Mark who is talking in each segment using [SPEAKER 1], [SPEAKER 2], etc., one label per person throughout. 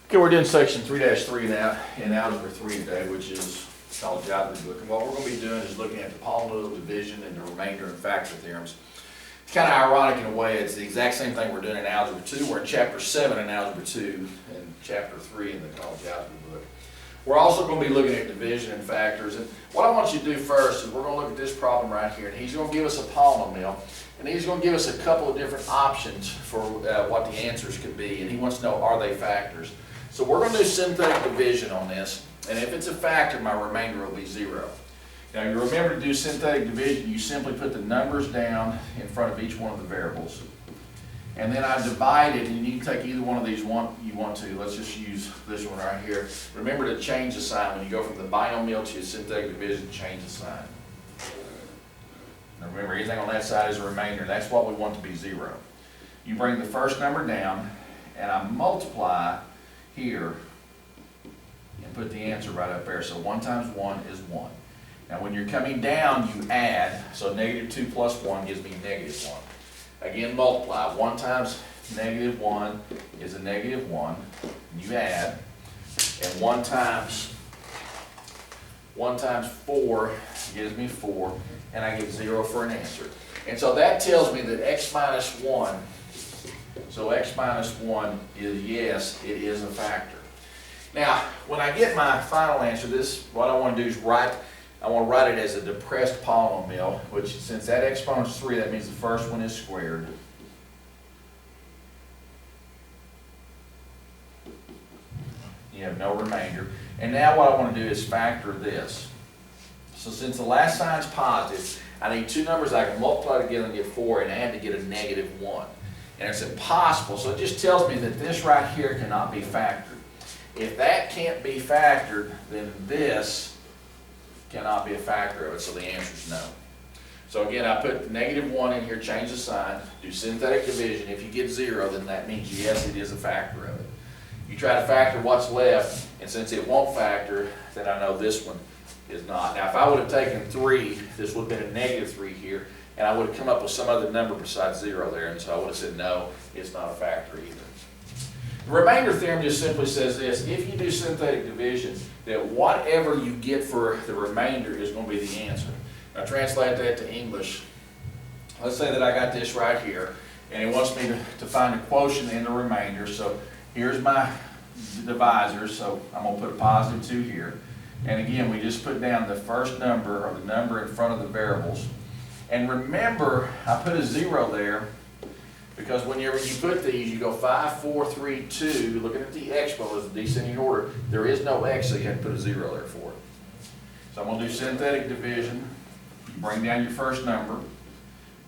[SPEAKER 1] Okay, we're doing section 3-3 now in Algebra 3 today, which is called the algebra book. And what we're going to be doing is looking at the polynomial division and the remainder and factor theorems. It's kind of ironic in a way. It's the exact same thing we're doing in Algebra 2. We're in Chapter 7 in Algebra 2 and Chapter 3 in the college algebra book. We're also going to be looking at division and factors. And what I want you to do first is we're going to look at this problem right here. And he's going to give us a polynomial. And he's going to give us a couple of different options for what the answers could be. And he wants to know, are they factors? So we're going to do synthetic division on this, and if it's a factor, my remainder will be 0. Now you remember to do synthetic division, you simply put the numbers down in front of each one of the variables. And then I divide it, and you can take either one of these you want to. Let's just use this one right here. Remember to change the sign. When you go from the binomial to synthetic division, change the sign. Now remember, anything on that side is a remainder. That's what we want to be 0. You bring the first number down, and I multiply here and put the answer right up there. So 1 times 1 is 1. Now when you're coming down, you add. So -2 plus 1 gives me -1. Again, multiply. 1 times -1 is a -1. You add. And 1 times 4 gives me 4. And I get 0 for an answer. And so that tells me that x minus 1, so x minus 1 is, yes, it is a factor. Now, when I get my final answer, what I want to do is I want to write it as a depressed polynomial, which since that exponent is 3, that means the first one is squared. You have no remainder. And now what I want to do is factor this. So since the last sign is positive, I need two numbers I can multiply together and get 4 and add to get a -1. And it's impossible, so it just tells me that this right here cannot be factored. If that can't be factored, then this cannot be a factor of it, so the answer is no. So again, I put -1 in here, change the sign, do synthetic division. If you get 0, then that means yes, it is a factor of it. You try to factor what's left, and since it won't factor, then I know this one is not. Now if I would have taken 3, this would have been a -3 here, and I would have come up with some other number besides 0 there, and so I would have said no, it's not a factor either. The remainder theorem just simply says this: if you do synthetic division, that whatever you get for the remainder is going to be the answer. Now translate that to English. Let's say that I got this right here, and it wants me to find a quotient in the remainder. So here's my divisor, so I'm going to put a +2 here. And again, we just put down the first number, or the number in front of the variables. And remember, I put a 0 there because whenever you put these, you go 5, 4, 3, 2, looking at the exponent as the descending order, there is no x, so you have to put a 0 there for it. So I'm going to do synthetic division. You bring down your first number.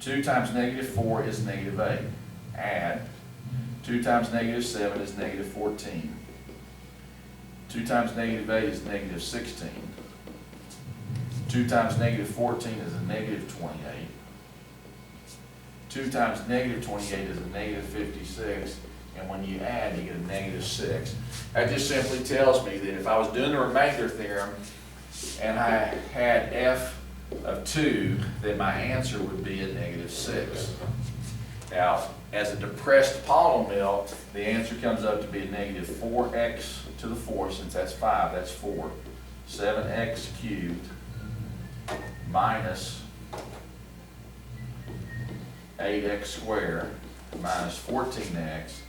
[SPEAKER 1] 2 times -4 is -8. Add. 2 times -7 is -14. 2 times -8 is -16. 2 times -14 is a -28. 2 times -28 is a -56. And when you add, you get a -6. That just simply tells me that if I was doing the remainder theorem and I had f of 2, then my answer would be a -6. Now, as a depressed polynomial, the answer comes up to be a -4x to the 4, since that's 5, that's 4. 7x cubed minus 8x squared minus 14x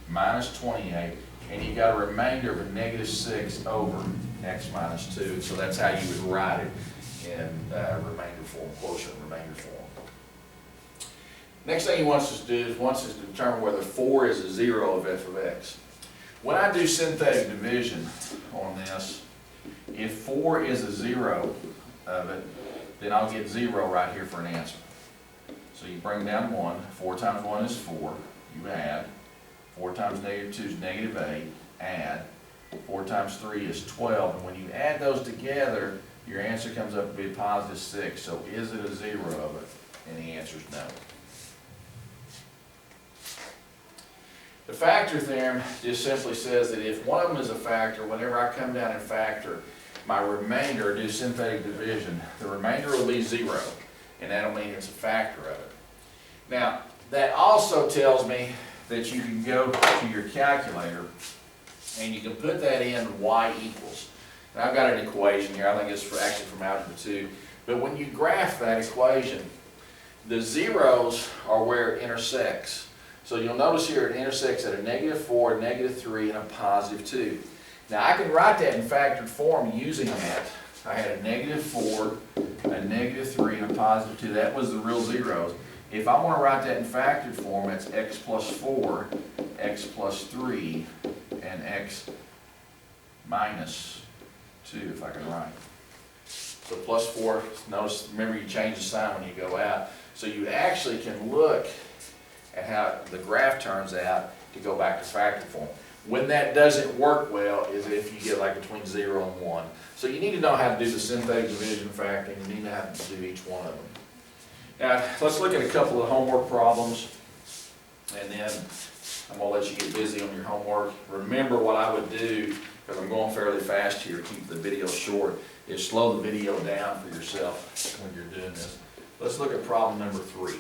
[SPEAKER 1] minus 28, and you got a remainder of a -6 over x minus 2. So that's how you would write it in remainder form, quotient remainder form. Next thing he wants us to do is wants us to determine whether 4 is a 0 of f of x. When I do synthetic division on this, if 4 is a 0 of it, then I'll get 0 right here for an answer. So you bring down 1. 4 times 1 is 4. You add. 4 times -2 is -8. Add. 4 times 3 is 12. And when you add those together, your answer comes up to be a +6. So is it a 0 of it? And the answer is no. The factor theorem just simply says that if one of them is a factor, whenever I come down and factor my remainder, do synthetic division, the remainder will be 0, and that'll mean it's a factor of it. Now, that also tells me that you can go to your calculator And you can put that in y equals. And I've got an equation here, I think it's actually from algebra 2. But when you graph that equation, the zeros are where it intersects. So you'll notice here it intersects at a -4, a -3, and a +2. Now I can write that in factored form using that. I had a -4, a -3, and a +2. That was the real zeros. If I want to write that in factored form, it's x plus 4, x plus 3, and x minus 2, if I can write. So plus 4, notice, remember you change the sign when you go out. So you actually can look at how the graph turns out to go back to factored form. When that doesn't work well is if you get like between 0 and 1. So you need to know how to do the synthetic division factoring. You need to know how to do each one of them. Now, let's look at a couple of homework problems, and then I'm going to let you get busy on your homework. Remember what I would do, because I'm going fairly fast here, keep the video short, is slow the video down for yourself when you're doing this. Let's look at problem number 3.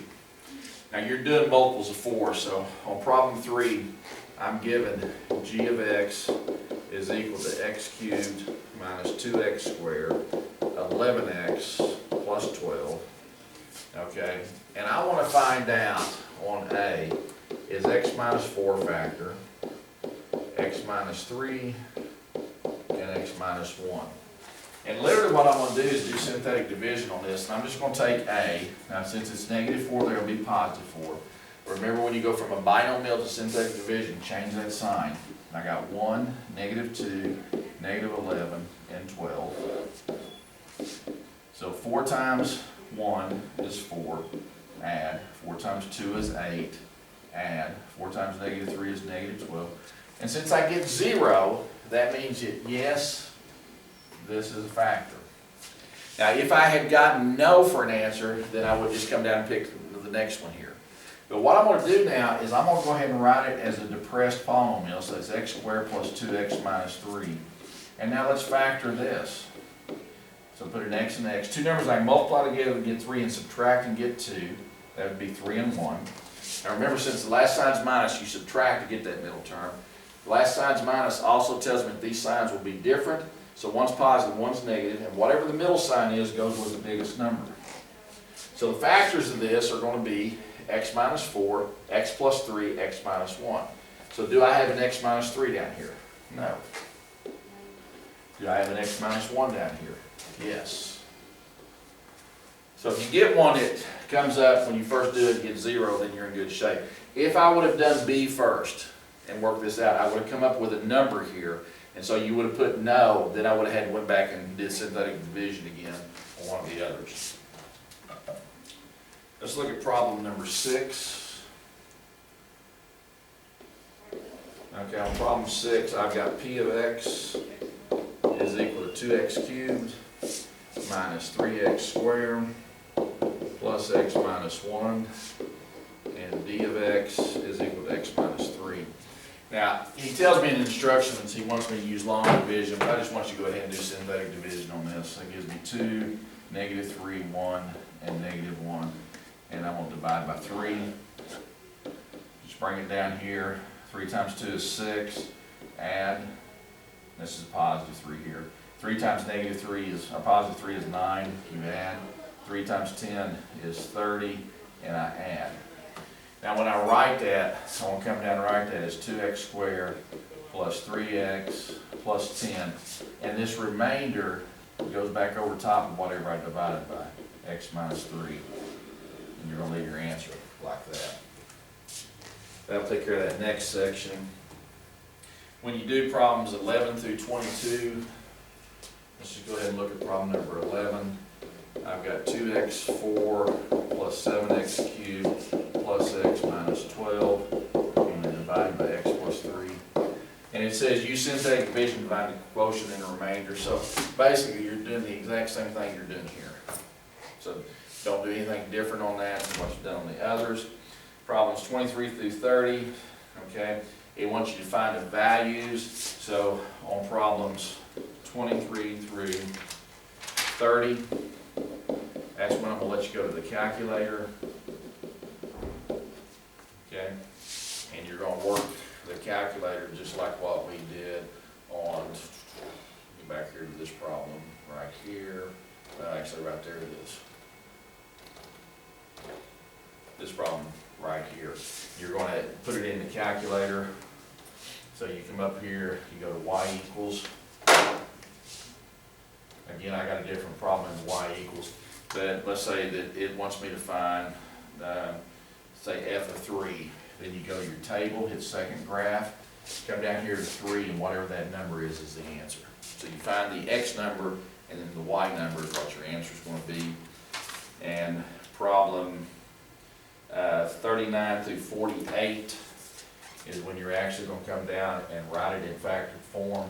[SPEAKER 1] Now, you're doing multiples of 4, so on problem 3, I'm given g of x is equal to x cubed minus 2x squared, 11x plus 12. Okay, and I want to find out on A, is x minus 4 factor, x minus 3, and x minus 1. And literally what I'm going to do is do synthetic division on this, and I'm just going to take A. Now since it's -4, there will be +4. Remember when you go from a binomial to synthetic division, change that sign. I got 1, -2, -11, and 12. So 4 times 1 is 4, add. 4 times 2 is 8, add. 4 times -3 is -12. And since I get 0, that means that yes, this is a factor. Now if I had gotten no for an answer, then I would just come down and pick the next one here. But what I'm going to do now is I'm going to go ahead and write it as a depressed polynomial, so it's x squared plus 2x minus 3. And now let's factor this. So put an x and x. Two numbers I can multiply together to get 3 and subtract and get 2. That would be 3 and 1. Now remember, since the last sign's minus, you subtract to get that middle term. The last sign's minus also tells me that these signs will be different. So one's positive, one's negative, and whatever the middle sign is goes with the biggest number. So the factors of this are going to be x minus 4, x plus 3, x minus 1. So do I have an x minus 3 down here? No. Do I have an x minus 1 down here? Yes. So if you get one that comes up when you first do it and get 0, then you're in good shape. If I would have done B first and worked this out, I would have come up with a number here. And so you would have put no, then I would have had went back and did synthetic division again on one of the others. Let's look at problem number 6. Okay, on problem 6, I've got p of x is equal to 2x cubed minus 3x squared plus x minus 1, and d of x is equal to x minus 3. Now, he tells me in instructions he wants me to use long division, but I just want you to go ahead and do synthetic division on this. That gives me 2, -3, 1, and -1. And I'm going to divide by 3. Just bring it down here. 3 times 2 is 6. Add. This is a positive 3 here. 3 times -3 is, or positive 3 is 9. You add. 3 times 10 is 30. And I add. Now when I write that, I want to come down and write that as 2x squared plus 3x plus 10. And this remainder goes back over top of whatever I divided by, x minus 3. And you're going to leave your answer like that. That'll take care of that next section. When you do problems 11 through 22, let's just go ahead and look at problem number 11. I've got 2x4 plus 7x cubed plus x minus 12, and then divided by x plus 3. And it says use synthetic division to find the quotient and the remainder. So basically you're doing the exact same thing you're doing here. So don't do anything different on that than what you've done on the others. Problems 23 through 30, okay, it wants you to find the values. So on problems 23 through 30, that's when I'm going to let you go to the calculator. Okay, and you're going to work the calculator, just like what we did on, get back here to this problem, right here, actually right there it is. This problem right here. You're gonna put it in the calculator. So you come up here, you go to y equals. Again, I got a different problem in y equals, but let's say that it wants me to find, say f of 3. Then you go to your table, hit second graph, come down here to 3, and whatever that number is the answer. So you find the x number, and then the y number is what your answer is going to be. And problem 39 through 48 is when you're actually going to come down and write it in factored form.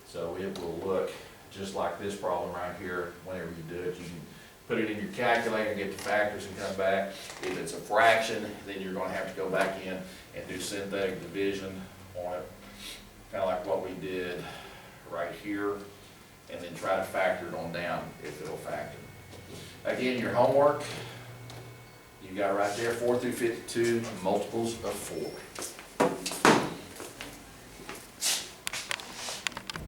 [SPEAKER 1] So it will look just like this problem right here. Whenever you do it, you can put it in your calculator, get the factors, and come back. If it's a fraction, then you're going to have to go back in and do synthetic division on it, kind of like what we did right here, and then try to factor it on down if it'll factor. Again, your homework, you got right there 4 through 52, multiples of 4.